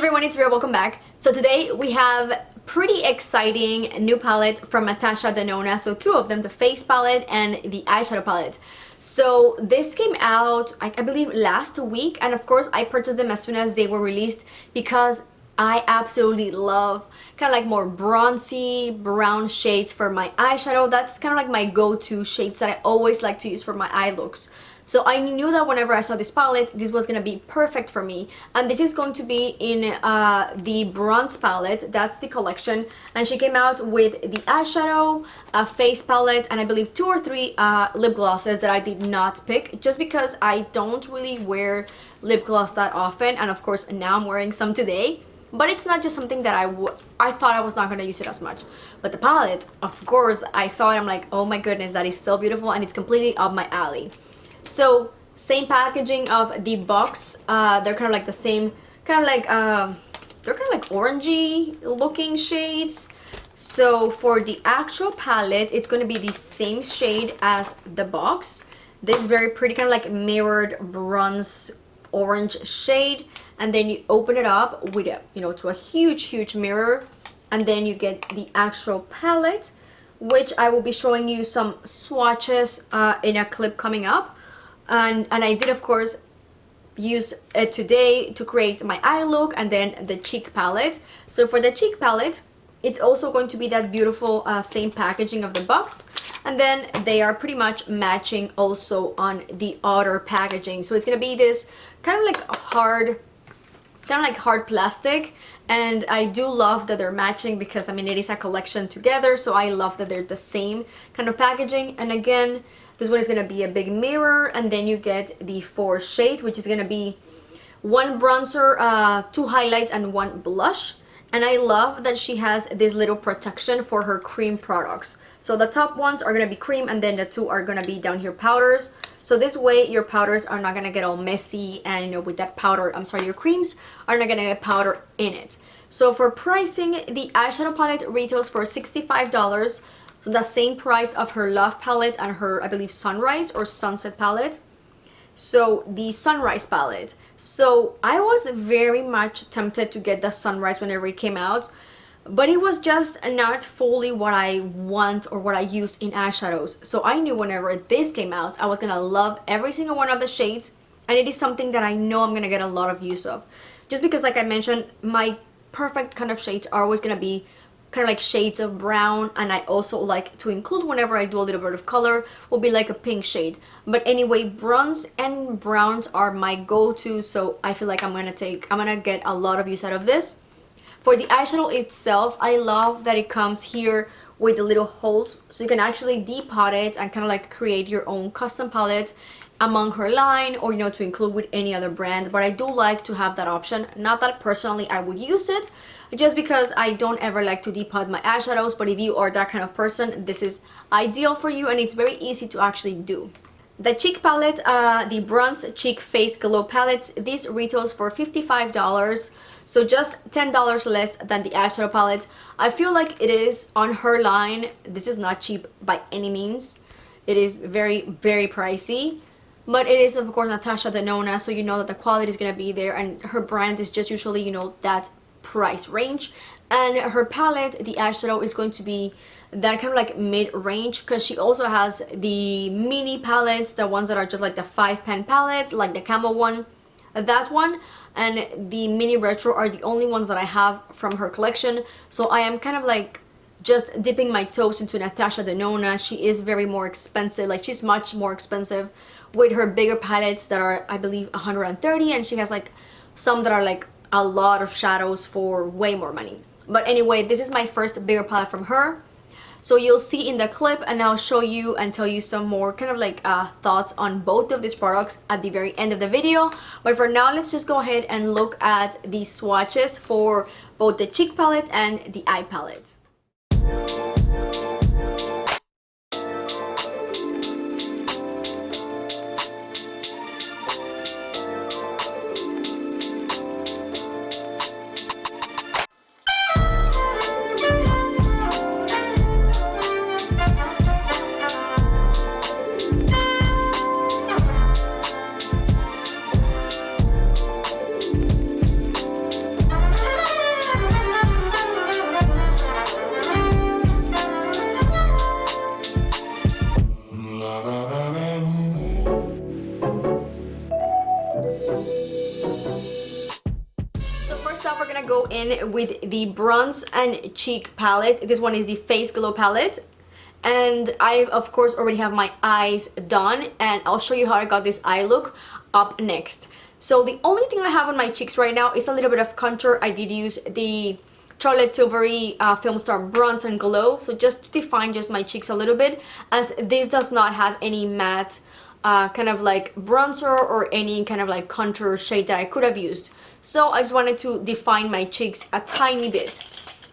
everyone, it's Rita, welcome back. So today we have pretty exciting new palette from Natasha Denona. So two of them, the face palette and the eyeshadow palette. So this came out, I believe, last week, and of course I purchased them as soon as they were released because I absolutely love kind of like more bronzy brown shades for my eyeshadow. That's kind of like my go-to shades that I always like to use for my eye looks. So I knew that whenever I saw this palette, this was going to be perfect for me. And this is going to be in the bronze palette. That's the collection. And she came out with the eyeshadow, a face palette, and I believe 2 or 3 lip glosses that I did not pick. Just because I don't really wear lip gloss that often. And of course, now I'm wearing some today. But it's not just something that I thought I was not going to use it as much. But the palette, of course, I saw it. I'm like, oh my goodness, that is so beautiful. And it's completely up my alley. So same packaging of the box. They're kind of like the same, kind of like they're kind of like orangey looking shades. So for the actual palette, it's going to be the same shade as the box. This very pretty kind of like mirrored bronze orange shade, and then you open it up with a, to a huge mirror, and then you get the actual palette, which I will be showing you some swatches in a clip coming up. And I did, of course, use it today to create my eye look, and then the cheek palette. So for the cheek palette, it's also going to be that beautiful same packaging of the box, and then they are pretty much matching also on the outer packaging. So it's gonna be this kind of like hard plastic, and I do love that they're matching because, I mean, it is a collection together, so I love that they're the same kind of packaging. And again, this one is going to be a big mirror, and then you get the 4 shades, which is going to be 1 bronzer, 2 highlights, and 1 blush. And I love that she has this little protection for her cream products. So the top ones are going to be cream, and then the 2 are going to be down here powders. So this way your powders are not going to get all messy, and with that powder, your creams are not going to get powder in it. So for pricing, the eyeshadow palette retails for $65. So the same price of her Love palette and her, I believe, Sunrise or Sunset palette. So the Sunrise palette. So I was very much tempted to get the Sunrise whenever it came out, but it was just not fully what I want or what I use in eyeshadows. So I knew whenever this came out, I was gonna love every single one of the shades, and it is something that I know I'm gonna get a lot of use of. Just because, like I mentioned, my perfect kind of shades are always gonna be kind of like shades of brown, and I also like to include, whenever I do a little bit of color, will be like a pink shade. But anyway, bronze and browns are my go-to, so I feel like I'm gonna get a lot of use out of this. For the eyeshadow itself, I love that it comes here with the little holes, so you can actually depot it and kind of like create your own custom palette among her line, or to include with any other brand. But I do like to have that option. Not that personally I would use it, just because I don't ever like to depot my eyeshadows, but if you are that kind of person, this is ideal for you, and it's very easy to actually do. The cheek palette, the Bronze Cheek Face Glow palette, this retails for $55, so just $10 less than the eyeshadow palette. I feel like it is on her line. This is not cheap by any means. It is very, very pricey. But it is, of course, Natasha Denona, so you know that the quality is going to be there, and her brand is just usually, that price range. And her palette, the eyeshadow, is going to be that kind of like mid-range, because she also has the mini palettes, the ones that are just like the 5-pan palettes, like the Camel one, that one, and the mini retro are the only ones that I have from her collection. So I am kind of like just dipping my toes into Natasha Denona. She is very more expensive, like she's much more expensive with her bigger palettes that are, I believe, $130, and she has like some that are like a lot of shadows for way more money. But anyway, this is my first bigger palette from her, so you'll see in the clip, and I'll show you and tell you some more kind of like thoughts on both of these products at the very end of the video. But for now, let's just go ahead and look at the swatches for both the cheek palette and the eye palette. Next up, we're gonna go in with the Bronze and Cheek palette. This one is the Face Glow palette. And I, of course, already have my eyes done. And I'll show you how I got this eye look up next. So the only thing I have on my cheeks right now is a little bit of contour. I did use the Charlotte Tilbury Film Star Bronze and Glow. So just to define just my cheeks a little bit, as this does not have any matte kind of like bronzer or any kind of like contour shade that I could have used. So I just wanted to define my cheeks a tiny bit.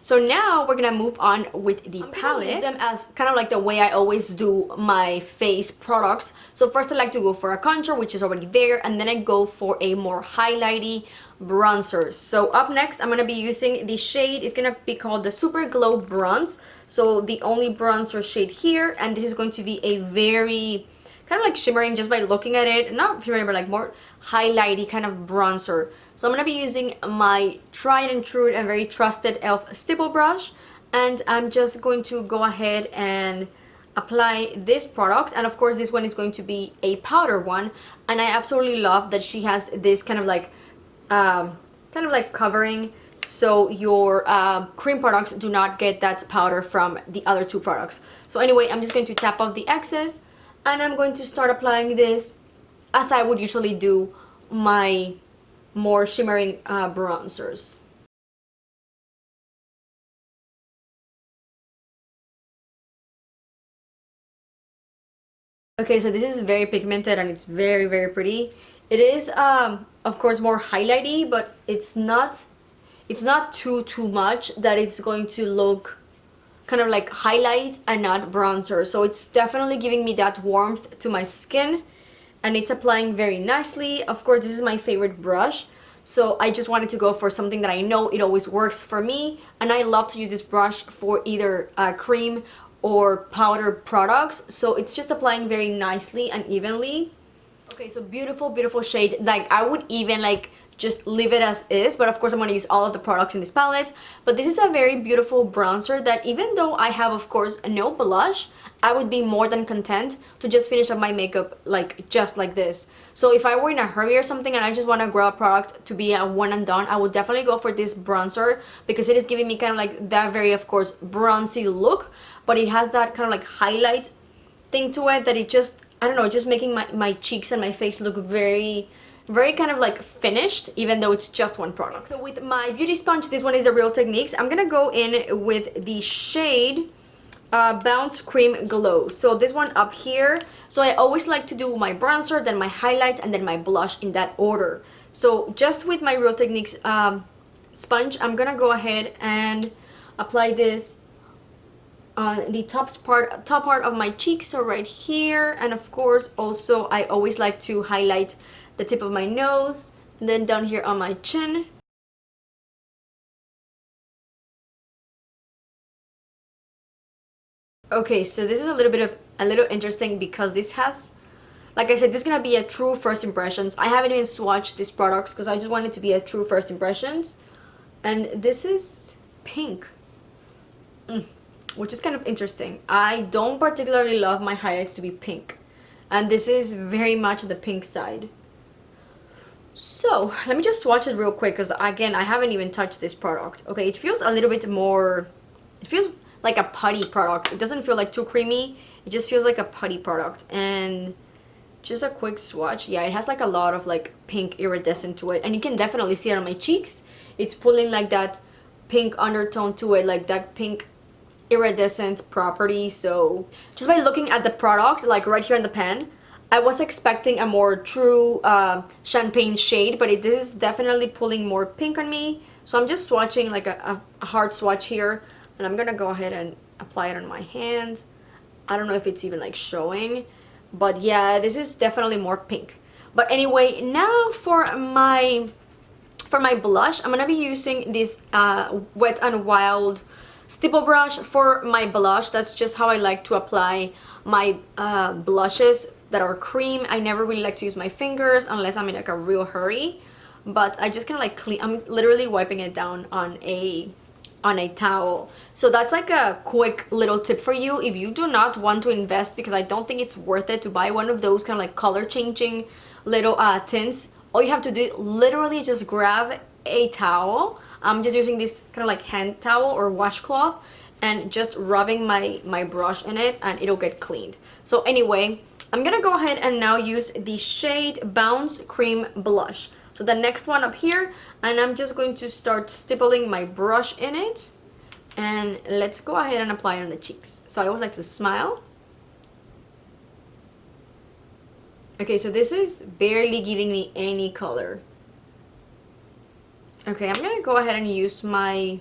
So now we're gonna move on with the palette. Use them as kind of like the way I always do my face products. So first I like to go for a contour, which is already there, and then I go for a more highlighty bronzer. So up next, I'm gonna be using the shade. It's gonna be called the Super Glow Bronze. So the only bronzer shade here, and this is going to be a very kind of like shimmering just by looking at it, not shimmering but like more highlighty kind of bronzer. So I'm going to be using my tried and true and very trusted e.l.f. stipple brush, and I'm just going to go ahead and apply this product. And of course this one is going to be a powder one, and I absolutely love that she has this kind of like covering, so your cream products do not get that powder from the other two products. So anyway, I'm just going to tap off the excess, and I'm going to start applying this as I would usually do my more shimmering bronzers. Okay, so this is very pigmented and it's very, very pretty. It is of course more highlighty, but it's not too much that it's going to look kind of like highlight and not bronzer. So it's definitely giving me that warmth to my skin, and it's applying very nicely. Of course, this is my favorite brush, so I just wanted to go for something that I know it always works for me, and I love to use this brush for either cream or powder products. So it's just applying very nicely and evenly. Okay, so beautiful, beautiful shade. Like I would even like just leave it as is, but of course I'm going to use all of the products in this palette. But this is a very beautiful bronzer that even though I have of course no blush, I would be more than content to just finish up my makeup like just like this. So if I were in a hurry or something and I just want to grab a product to be a one and done, I would definitely go for this bronzer, because it is giving me kind of like that very of course bronzy look, but it has that kind of like highlight thing to it that it just, I don't know, just making my cheeks and my face look very kind of like finished, even though it's just one product. So with my beauty sponge, this one is the Real Techniques. I'm gonna go in with the shade Bounce Cream Glow. So this one up here. So I always like to do my bronzer, then my highlight, and then my blush in that order. So just with my Real Techniques sponge, I'm gonna go ahead and apply this on the top part of my cheeks, so right here. And of course also I always like to highlight the tip of my nose, and then down here on my chin. Okay, so this is a little interesting, because this has, like I said, this is gonna be a true first impressions. I haven't even swatched these products because I just want it to be a true first impressions. And this is pink, which is kind of interesting. I don't particularly love my highlights to be pink, and this is very much the pink side. So let me just swatch it real quick, because again I haven't even touched this product. Okay, it feels a little bit more, it feels like a putty product. It doesn't feel like too creamy, it just feels like a putty product. And just a quick swatch, yeah, it has like a lot of like pink iridescent to it, and you can definitely see it on my cheeks. It's pulling like that pink undertone to it, like that pink iridescent property. So just by looking at the product, like right here in the pan, I was expecting a more true champagne shade, but this is definitely pulling more pink on me. So I'm just swatching like a hard swatch here, and I'm gonna go ahead and apply it on my hand. I don't know if it's even like showing, but yeah, this is definitely more pink. But anyway, now for my blush, I'm gonna be using this Wet n Wild stipple brush for my blush. That's just how I like to apply my blushes that are cream. I never really like to use my fingers unless I'm in like a real hurry, but I just kind of like clean, I'm literally wiping it down on a towel. So that's like a quick little tip for you if you do not want to invest, because I don't think it's worth it to buy one of those kind of like color changing little tints. All you have to do literally just grab a towel. I'm just using this kind of like hand towel or washcloth and just rubbing my brush in it, and it'll get cleaned. So anyway, I'm gonna go ahead and now use the shade Bounce Cream Blush. So the next one up here, and I'm just going to start stippling my brush in it. And let's go ahead and apply it on the cheeks. So I always like to smile. Okay, so this is barely giving me any color. Okay, I'm gonna go ahead and use my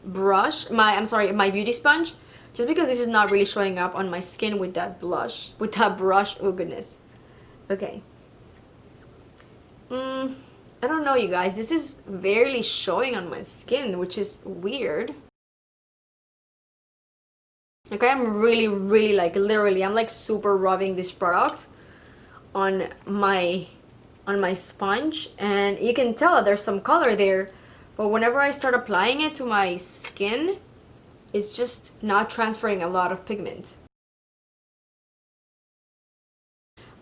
brush, my beauty sponge, just because this is not really showing up on my skin with that brush. Oh goodness. Okay. I don't know, you guys. This is barely showing on my skin, which is weird. Okay, I'm really like literally, I'm like super rubbing this product on my sponge, and you can tell that there's some color there, but whenever I start applying it to my skin, it's just not transferring a lot of pigment.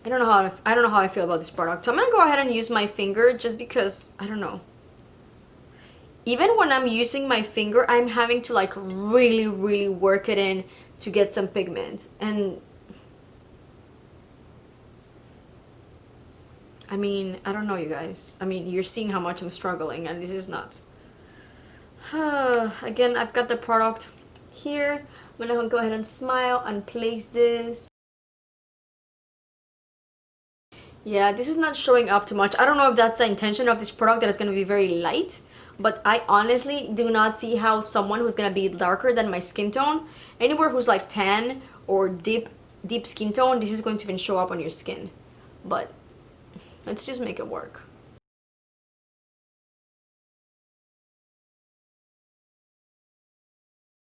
I don't know how I feel about this product. So I'm gonna go ahead and use my finger just because, I don't know. Even when I'm using my finger, I'm having to like really work it in to get some pigment. And I mean, I don't know, you guys. I mean, you're seeing how much I'm struggling, and this is not. Again, I've got the product here. I'm gonna go ahead and smile and place this. Yeah, this is not showing up too much. I don't know if that's the intention of this product, that it's gonna be very light. But I honestly do not see how someone who's gonna be darker than my skin tone, anywhere who's like tan or deep skin tone, this is going to even show up on your skin. But let's just make it work.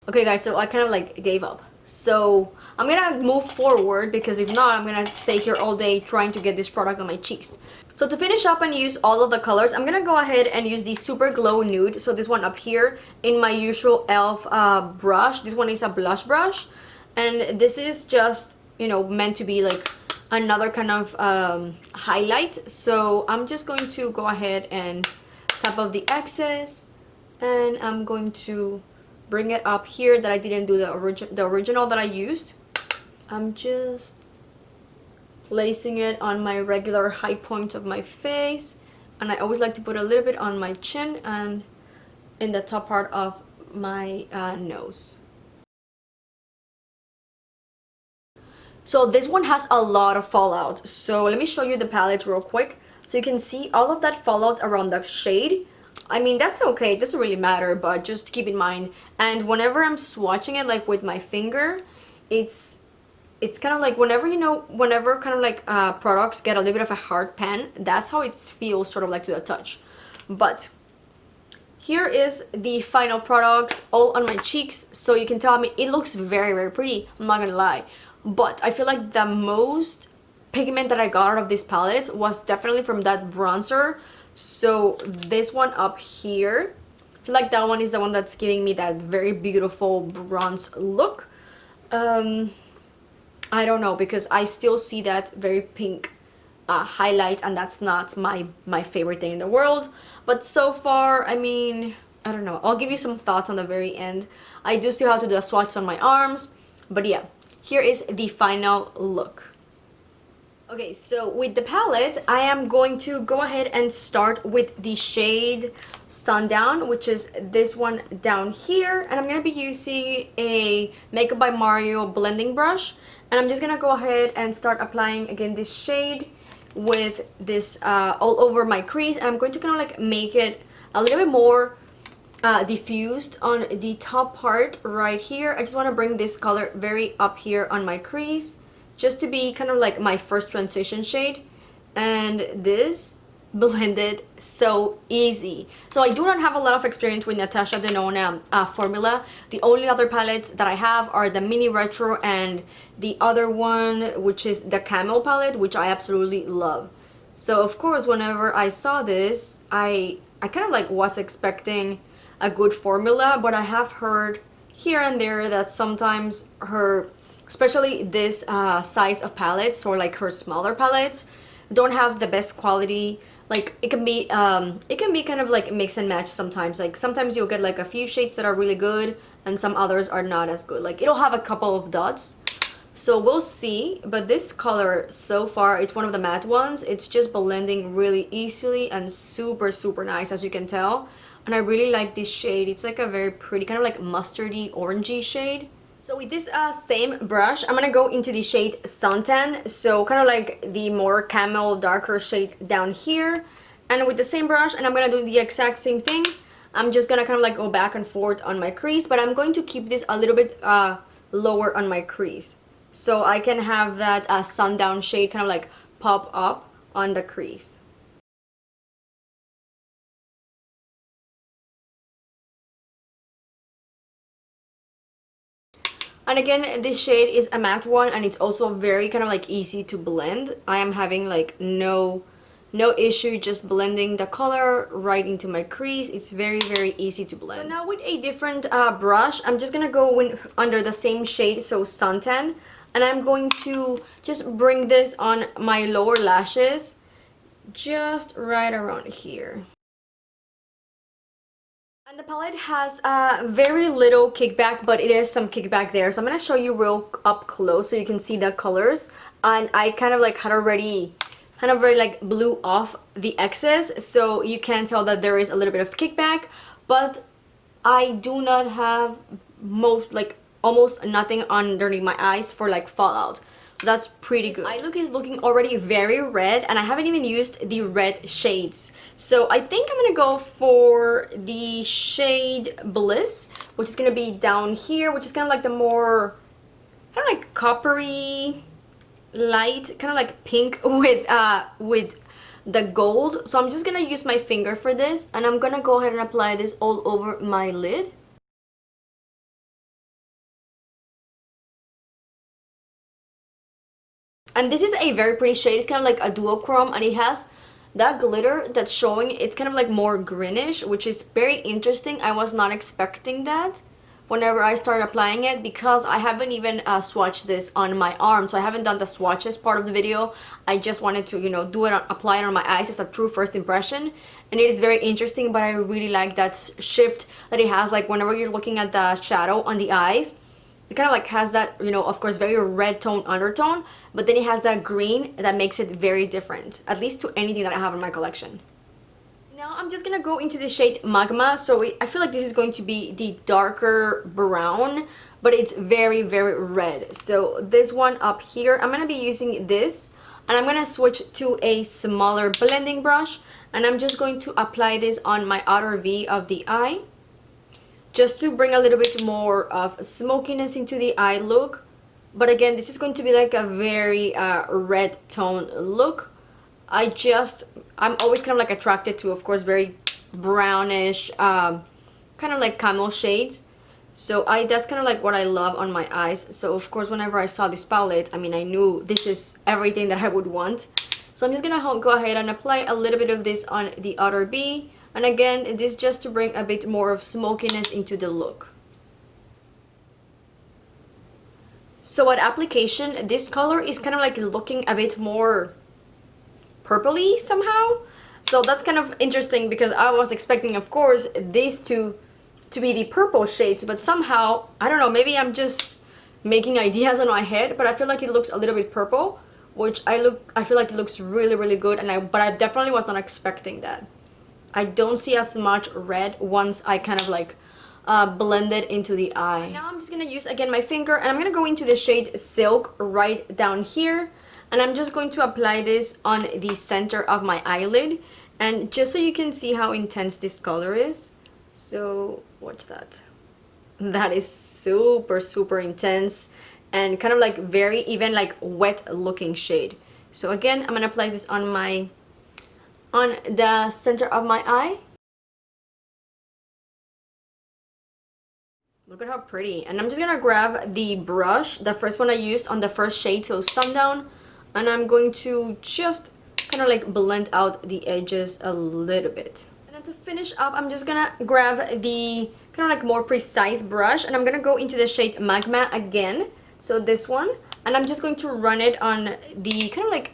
Okay guys, so I kind of like gave up. So I'm gonna move forward, because if not, I'm gonna stay here all day trying to get this product on my cheeks. So to finish up and use all of the colors, I'm gonna go ahead and use the Super Glow Nude. So this one up here in my usual e.l.f. Brush. This one is a blush brush. And this is just, you know, meant to be like another kind of highlight. So I'm just going to go ahead and tap off the excess. And I'm going to bring it up here that I didn't do the original that I used. I'm just placing it on my regular high point of my face, and I always like to put a little bit on my chin and in the top part of my nose. So this one has a lot of fallout, so let me show you the palette real quick. So you can see all of that fallout around the shade. I mean, that's okay, it doesn't really matter, but just keep in mind. And whenever I'm swatching it like with my finger, it's kind of like whenever kind of like products get a little bit of a hard pen, that's how it feels sort of like to the touch. But here is the final products all on my cheeks, so you can tell me it looks very pretty, I'm not gonna lie. But I feel like the most pigment that I got out of this palette was definitely from that bronzer. So this one up here, I feel like that one is the one that's giving me that very beautiful bronze look. I don't know, because I still see that very pink highlight, and that's not my favorite thing in the world. But so far, I mean, I don't know, I'll give you some thoughts on the very end. I do still have to do a swatch on my arms, but yeah, here is the final look. Okay, so with the palette, I am going to go ahead and start with the shade Sundown, which is this one down here. And I'm going to be using a Makeup by Mario blending brush. And I'm just going to go ahead and start applying, again, this shade with this all over my crease. And I'm going to kind of like make it a little bit more diffused on the top part right here. I just want to bring this color very up here on my crease, just to be kind of like my first transition shade. And this blended so easy. So I do not have a lot of experience with Natasha Denona formula. The only other palettes that I have are the Mini Retro and the other one, which is the Camel palette, which I absolutely love. So of course, whenever I saw this, I kind of like was expecting a good formula, but I have heard here and there that sometimes her, especially this size of palettes, or like her smaller palettes, don't have the best quality like it can be kind of like mix and match sometimes. Like sometimes you'll get like a few shades that are really good and some others are not as good. Like it'll have a couple of dots. So we'll see, but this color so far, it's one of the matte ones. It's just blending really easily and super, super nice, as you can tell. And I really like this shade. It's like a very pretty, kind of like mustardy, orangey shade. So with this same brush, I'm gonna go into the shade Suntan. So kind of like the more camel, darker shade down here. And with the same brush, and I'm gonna do the exact same thing. I'm just gonna kind of like go back and forth on my crease, but I'm going to keep this a little bit lower on my crease, so I can have that sundown shade kind of like pop up on the crease. And again, this shade is a matte one, and it's also very kind of like easy to blend. I am having like no issue just blending the color right into my crease. It's very, very easy to blend. So now with a different brush, I'm just gonna go in under the same shade, so Suntan. And I'm going to just bring this on my lower lashes, just right around here. And the palette has very little kickback, but it is some kickback there. So I'm going to show you real up close so you can see the colors. And I kind of like had already like blew off the excess, so you can tell that there is a little bit of kickback, but I do not have almost nothing underneath my eyes for like fallout. So that's pretty good. Eye look is looking already very red, and I haven't even used the red shades. So I think I'm gonna go for the shade Bliss, which is gonna be down here, which is kind of like the more kind of like coppery light, kind of like pink with the gold. So I'm just gonna use my finger for this, and I'm gonna go ahead and apply this all over my lid. And this is a very pretty shade. It's kind of like a duochrome, and it has that glitter that's showing. It's kind of like more greenish, which is very interesting. I was not expecting that whenever I started applying it, because I haven't even swatched this on my arm. So I haven't done the swatches part of the video. I just wanted to, you know, do it, apply it on my eyes as a true first impression. And it is very interesting, but I really like that shift that it has. Like whenever you're looking at the shadow on the eyes, it kind of like has that, you know, of course, very red tone undertone, but then it has that green that makes it very different, at least to anything that I have in my collection. Now I'm just gonna go into the shade Magma. So I feel like this is going to be the darker brown, but it's very, very red. So this one up here, I'm gonna be using this, and I'm gonna switch to a smaller blending brush, and I'm just going to apply this on my outer V of the eye, just to bring a little bit more of smokiness into the eye look. But again, this is going to be like a very red tone look. I'm always kind of like attracted to, of course, very brownish, kind of like camel shades. So that's kind of like what I love on my eyes. So of course, whenever I saw this palette, I mean, I knew this is everything that I would want. So I'm just gonna go ahead and apply a little bit of this on the outer B. And again, this just to bring a bit more of smokiness into the look. So at application, this color is kind of like looking a bit more purpley somehow. So that's kind of interesting, because I was expecting, of course, these to be the purple shades, but somehow, I don't know, maybe I'm just making ideas in my head, but I feel like it looks a little bit purple, which I feel like it looks really, really good, but I definitely was not expecting that. I don't see as much red once I kind of like blend it into the eye. Now I'm just gonna use again my finger, and I'm gonna go into the shade Silk right down here, and I'm just going to apply this on the center of my eyelid, and just so you can see how intense this color is. So watch that. That is super, super intense and kind of like very even like wet looking shade. So again, I'm gonna apply this on the center of my eye. Look at how pretty. And I'm just gonna grab the brush, the first one I used on the first shade, so Sundown, and I'm going to just kind of like blend out the edges a little bit. And then to finish up, I'm just gonna grab the kind of like more precise brush, and I'm gonna go into the shade Magma again, so this one, and I'm just going to run it on the kind of like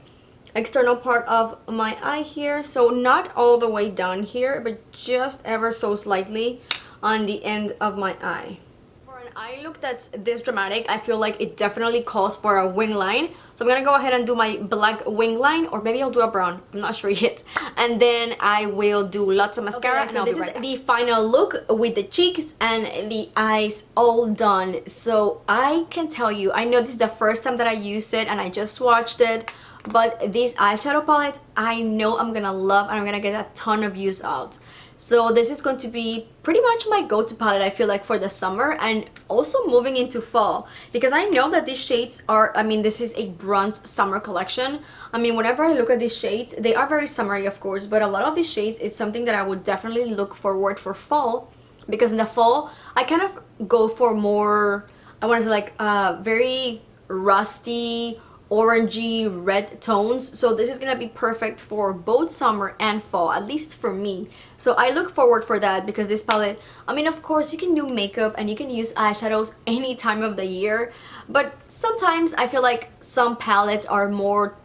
external part of my eye here. So not all the way down here, but just ever so slightly on the end of my eye. For an eye look that's this dramatic, I feel like it definitely calls for a wing line. So I'm gonna go ahead and do my black wing line, or maybe I'll do a brown, I'm not sure yet. And then I will do lots of mascara. Okay, so this is the final look with the cheeks and the eyes all done. So I can tell you, I know this is the first time that I use it and I just swatched it, but this eyeshadow palette I know I'm gonna love and I'm gonna get a ton of use out. So this is going to be pretty much my go-to palette, I feel like, for the summer and also moving into fall, because I know that these shades are, I mean, this is a bronze summer collection. I mean, whenever I look at these shades, they are very summery, of course, but a lot of these shades is something that I would definitely look forward for fall, because in the fall I kind of go for more, I want to say, like very rusty, orangey red tones. So this is gonna be perfect for both summer and fall, at least for me. So I look forward for that, because this palette, I mean, of course you can do makeup and you can use eyeshadows any time of the year, but sometimes I feel like some palettes are more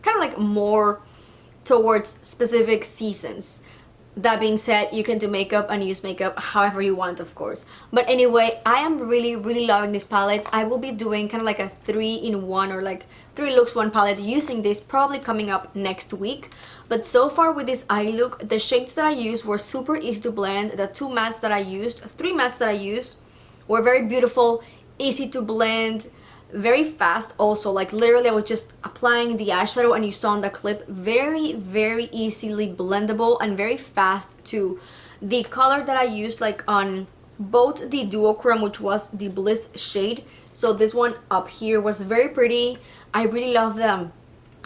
kind of like more towards specific seasons. That being said, you can do makeup and use makeup however you want, of course. But anyway, I am really loving this palette. I will be doing kind of like a 3-in-1, or like 3 looks 1 palette, using this probably coming up next week. But so far with this eye look, the shades that I used were super easy to blend. The 3 mattes that I used were very beautiful, easy to blend, very fast also. Like literally I was just applying the eyeshadow and you saw in the clip, very easily blendable and very fast too. The color that I used, like on both the duochrome, which was the Bliss shade, so this one up here was very pretty. I really love the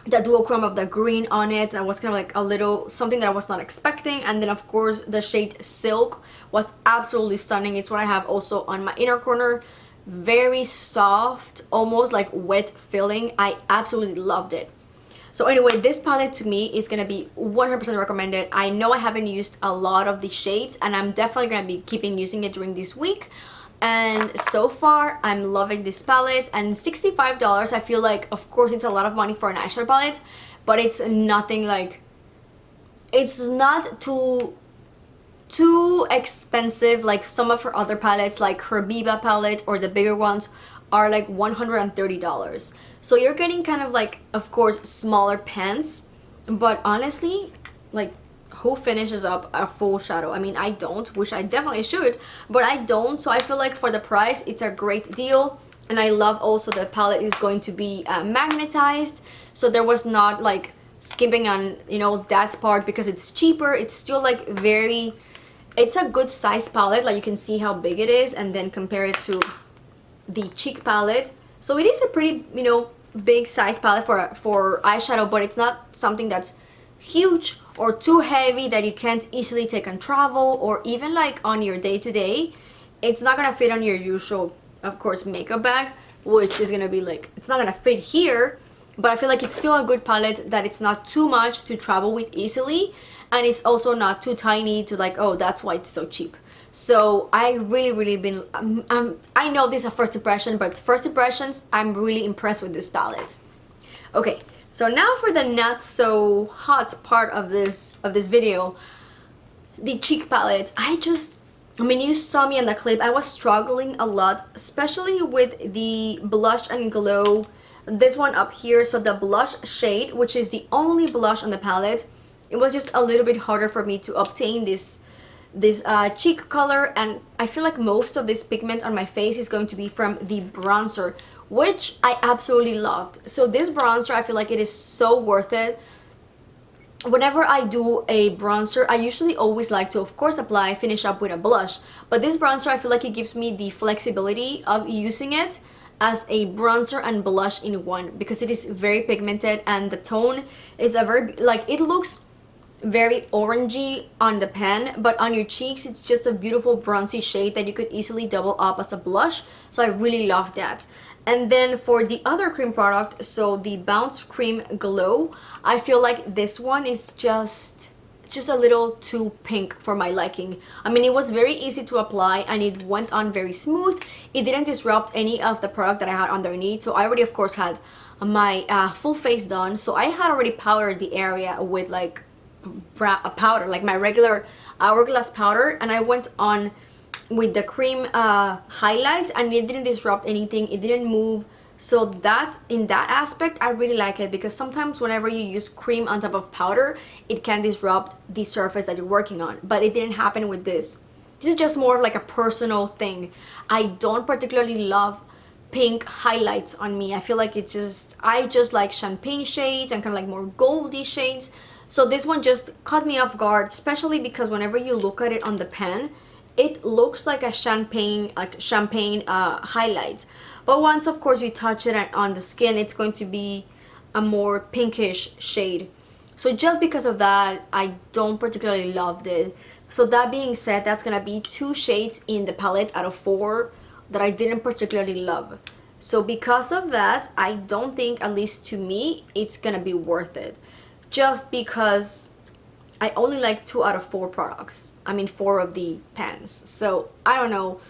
duochrome of the green on it. That was kind of like a little something that I was not expecting. And then of course the shade Silk was absolutely stunning. It's what I have also on my inner corner. Very soft, almost like wet feeling. I absolutely loved it. So anyway, this palette to me is gonna be 100% recommended. I know I haven't used a lot of the shades and I'm definitely gonna be keeping using it during this week. And so far I'm loving this palette. And $65, I feel like, of course it's a lot of money for an eyeshadow palette, but it's nothing like, it's not too expensive like some of her other palettes, like her Biba palette or the bigger ones are like $130. So you're getting kind of like, of course, smaller pans, but honestly, like, who finishes up a full shadow? I mean, I don't, which I definitely should, but I don't. So I feel like for the price, it's a great deal. And I love also that palette is going to be magnetized, so there was not like skimping on, you know, that part, because it's cheaper. It's still like very, it's a good size palette, like you can see how big it is, and then compare it to the cheek palette. So it is a pretty, you know, big size palette for eyeshadow, but it's not something that's huge or too heavy that you can't easily take on travel, or even like on your day-to-day. It's not gonna fit on your usual, of course, makeup bag, which is gonna be like, it's not gonna fit here, but I feel like it's still a good palette, that it's not too much to travel with easily, and it's also not too tiny to like, oh, that's why it's so cheap. So I really been, I know this is a first impression, but first impressions, I'm really impressed with this palette. Okay, so now for the not so hot part of this video, the cheek palette. I mean, you saw me in the clip, I was struggling a lot, especially with the Blush and Glow, this one up here. So the blush shade, which is the only blush on the palette, it was just a little bit harder for me to obtain this cheek color. And I feel like most of this pigment on my face is going to be from the bronzer, which I absolutely loved. So this bronzer, I feel like it is so worth it. Whenever I do a bronzer, I usually always like to, of course, finish up with a blush, but this bronzer, I feel like it gives me the flexibility of using it as a bronzer and blush in one, because it is very pigmented and the tone is a very, like, it looks very orangey on the pen, but on your cheeks it's just a beautiful bronzy shade that you could easily double up as a blush. So I really love that. And then for the other cream product, so the Bounce Cream Glow, I feel like this one is just it's just a little too pink for my liking. I mean, it was very easy to apply and it went on very smooth. It didn't disrupt any of the product that I had underneath. So I already, of course, had my full face done. So I had already powdered the area with like powder, like my regular hourglass powder, and I went on with the cream highlight, and it didn't disrupt anything, it didn't move. So that, in that aspect, I really like it, because sometimes whenever you use cream on top of powder, it can disrupt the surface that you're working on, but it didn't happen with this. This is just more of like a personal thing. I don't particularly love pink highlights on me. I feel like I just like champagne shades and kind of like more goldy shades. So this one just caught me off guard, especially because whenever you look at it on the pen, it looks like a champagne highlight. But once, of course, you touch it on the skin, it's going to be a more pinkish shade. So just because of that, I don't particularly love it. So that being said, that's gonna be 2 shades in the palette out of 4 that I didn't particularly love. So because of that, I don't think, at least to me, it's gonna be worth it. Just because I only like 2 out of 4 products. I mean, 4 of the pans. So I don't know.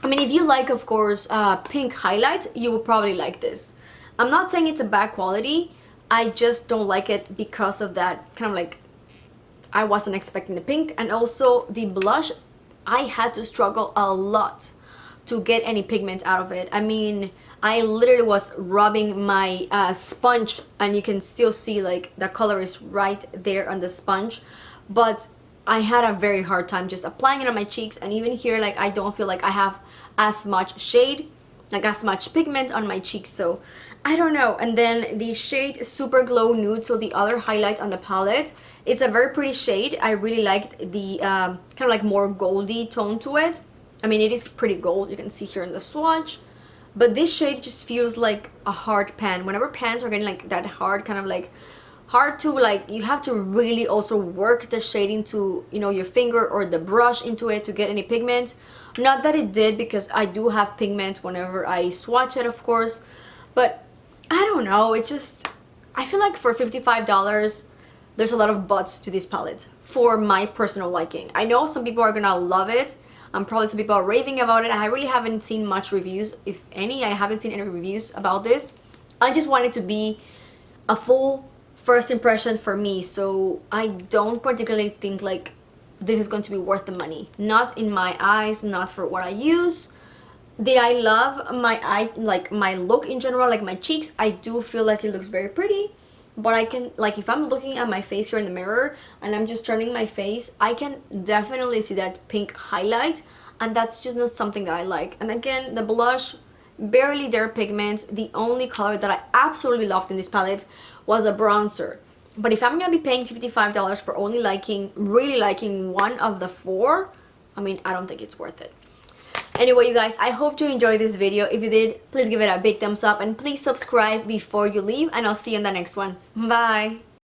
I mean, if you like, of course, pink highlights, you will probably like this. I'm not saying it's a bad quality. I just don't like it because of that kind of like, I wasn't expecting the pink. And also the blush, I had to struggle a lot to get any pigment out of it. I mean, I literally was rubbing my sponge, and you can still see like the color is right there on the sponge, but I had a very hard time just applying it on my cheeks. And even here, like, I don't feel like I have as much shade, like as much pigment on my cheeks. So I don't know. And then the shade Super Glow Nude, so the other highlight on the palette, it's a very pretty shade. I really liked the kind of like more goldy tone to it. I mean, it is pretty gold, you can see here in the swatch. But this shade just feels like a hard pan. Whenever pans are getting like that hard, kind of like hard to like, you have to really also work the shade into, you know, your finger or the brush into it to get any pigment. Not that it did, because I do have pigment whenever I swatch it, of course. But I don't know, it just, I feel like for $55, there's a lot of buts to this palette for my personal liking. I know some people are gonna love it. Probably some people are raving about it. I really haven't seen much reviews, if any. I haven't seen any reviews about this. I just want it to be a full first impression for me, so I don't particularly think like this is going to be worth the money. Not in my eyes, not for what I use. Did I love my eye, like my look in general, like my cheeks? I do feel like it looks very pretty. But I can, like, if I'm looking at my face here in the mirror and I'm just turning my face, I can definitely see that pink highlight, and that's just not something that I like. And again, the blush, barely there pigment. The only color that I absolutely loved in this palette was a bronzer. But if I'm gonna be paying $55 for only really liking one of the 4, I mean, I don't think it's worth it. Anyway, you guys, I hope you enjoyed this video. If you did, please give it a big thumbs up and please subscribe before you leave, and I'll see you in the next one. Bye!